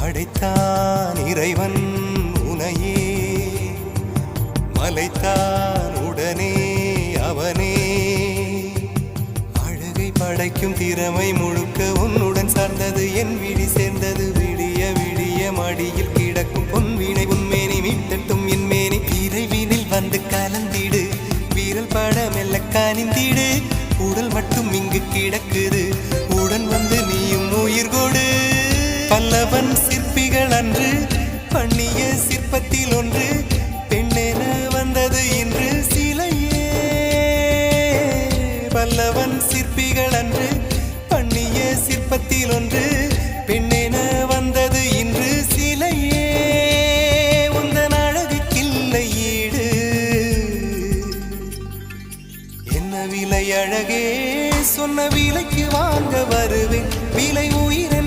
படைத்தான் இறைவன் உனையே, மலைத்தான் உடனே அவனே. அழகை படைக்கும் திறமை முழுக்க உன்னுடன் சார்ந்தது, என் விழி சேர்ந்தது. விடிய விடிய மடியில் கிடக்கும் பொன்வினை உன்மேனி மீட்டட்டும் என் மேனி. விரைவினில் வந்து கலந்திடு, வீரல் பட மெல்ல காணிந்திடு. உடல் மட்டும் இங்கு கிடக்குது, உடன் வந்து நீயும் உயிர் கொடு. பல்லவன் சிற்பிகள் அன்று பண்ணிய சிற்பத்தில் ஒன்று, பெண்ணென வந்தது இன்று சிலையே. பல்லவன் சிற்பிகள் அன்று பண்ணிய சிற்பத்தில் ஒன்று, பெண்ணென வந்தது இன்று சிலையே. உந்தன் அழகுக்கில்லை ஈடு, என்ன விலை அழகே, சொன்ன விலைக்கு வாங்க வருவேன். விலை உயிரை